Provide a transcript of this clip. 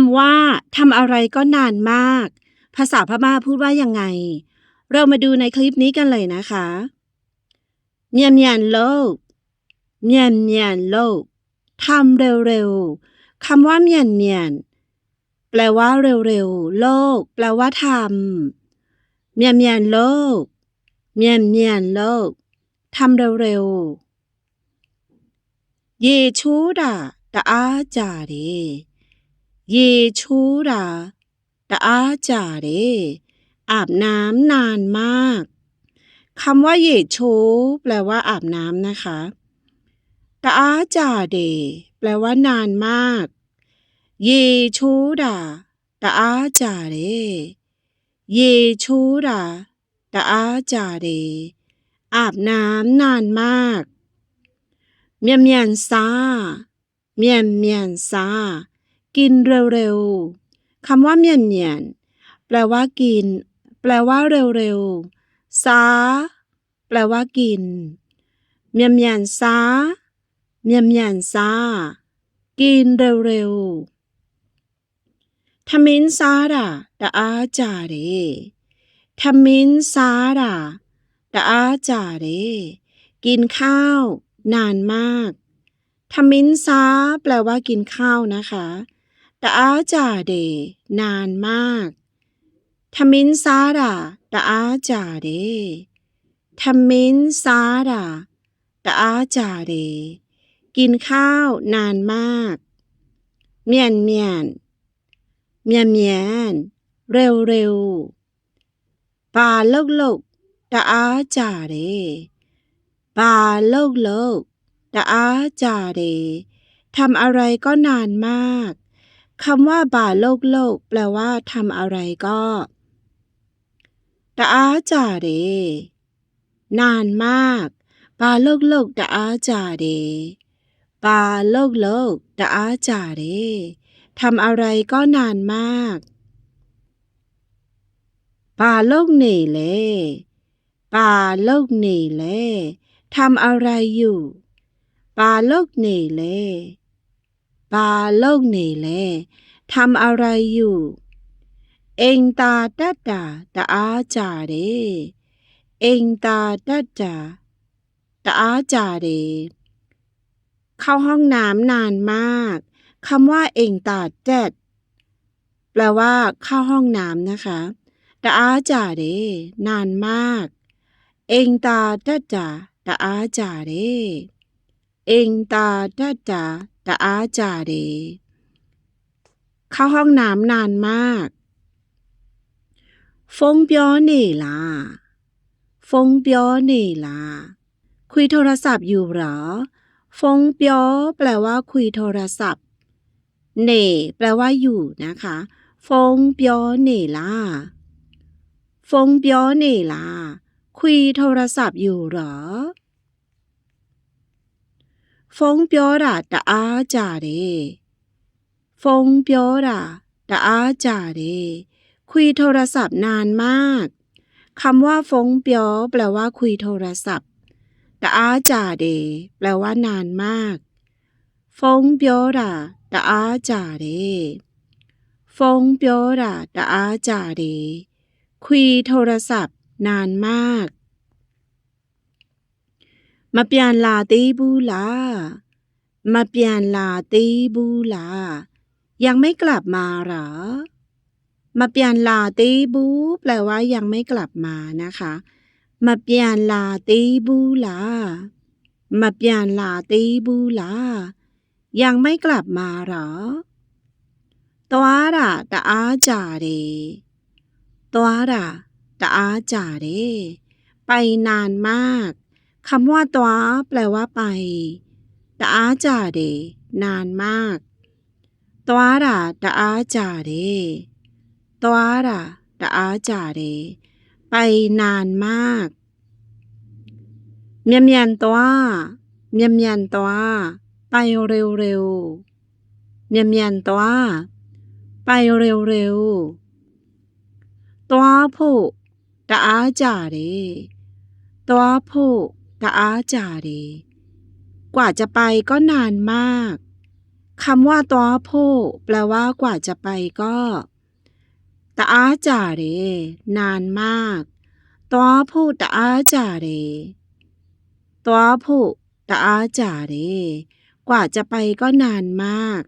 ำว่าทำอะไรก็นานมากภาษาพม่าพูดว่ายังไงเรามาดูในคลิปนี้กันเลยนะคะเมียนเมียนโลกเมียนเมียนโลกทำเร็วๆคำว่าเมียนเมียนแปลว่าเร็วๆโลกแปลว่าทำเมียนเมียนโลกเมียนเมียนโลกทำเร็วๆเยชูดาตะอาจาเรเยชูดาตะอาจาเรอาบน้ำนานมากคำว่าเยโชแปลว่าอาบน้ำนะคะตะอาจาเดแปลว่านานมากเยชูดาตะอาจาเรเยชูดาตะอาจาเรอาบน้ำนานมากเมียนเมียนซาเมียนเมียนซากินเร็วๆคำว่าเมียนเมียนแปลว่ากินแปลว่าเร็วๆซาแปลว่ากินเมียนเมียนซาเมียนเมียนซากินเร็วๆทมินซาดาตะอาจาเรทมินซาดาตะอาจาเรกินข้าวนานมากทมินซาแปลว่ากินข้าวนะคะตะอาจาเดนานมากทมินซาดาตะอาจาเดทมินซาดาตะอาจาเดกินข้าวนานมากเมียนเมียนเมียนเมียนเร็วเร็วปาโลกโลกตะอาจาเดปาโลกโลกตะอาจาเดทำอะไรก็นานมากคำว่าบาโลกโลกแปลว่าทำอะไรก็ตะอาจาเดนานมากบาโลกโลกตะอาจาเดบาโลกโลกตะอาจาเดทำอะไรก็นานมากปาโลกเนเลปาโลกเนเลทำอะไรอยู่ปาโลกเนเลปาโลกเนเลทำอะไรอยู่เองตาตัดดาตะอาจาเรเองตาตัดดาตะอาจาเรเข้าห้องน้ำนานมากคำว่าเองตาแดดแปลว่าเข้าห้องน้ำนะคะตะอาจาเรนานมากเองตาตัดดาตะอาจาเรเองตาตัดดาตะอาจาเรเข้าห้องน้ำนานมากฟงเปียวเหน่ลาฟงเปียวเหน่ลาคุยโทรศัพท์อยู่เหรอฟงเปียวแปลว่าคุยโทรศัพท์เหน่แปลว่าอยู่นะคะฟงเปียวเหน่ลาฟงเปียวเหน่ลาคุยโทรศัพท์อยู่เหรอฟงเปียวดาตะอาจาเรฟงเปียวดาตะอาจาเรคุยโทรศัพท์นานมากคำว่าฟงเปียวแปลว่าคุยโทรศัพท์ตะอาจาเดแปลว่านานมากฟงเปียวดาตะอาจาเดฟงเปียวดาตะอาจาเดคุยโทรศัพท์นานมากมาเปียนลาตีบูลามาเปียนลาตีบูลายังไม่กลับมาเหรอมาเปียนลาตีบูแปลว่ายังไม่กลับมานะคะมาเปียนลาตีบูลามาเปียนลาตีบูลายังไม่กลับมาเหรอตัวระตะอาจาเรตัวระตะอาจาเรไปนานมากคำว่าตัวแปลว่าไปตะอาจาเรนานมากตัวระตะอาจาเรตัวระตะอาจาเรไปนานมากเมียนเมียนตัวเมียนเมียนตัวไปเร็วๆเมียนเมียนตัวไปเร็วๆตัวผู้ตะอาจาเรตัวผู้ตะอาจาเรกว่าจะไปก็นานมาก คำว่าตัวโพแปลว่ากว่าจะไปก็ตะอาจ่าเรนานมากตัวโพตะอาจ่าเรตัวโพตะอาจ่าเรกว่าจะไปก็นานมาก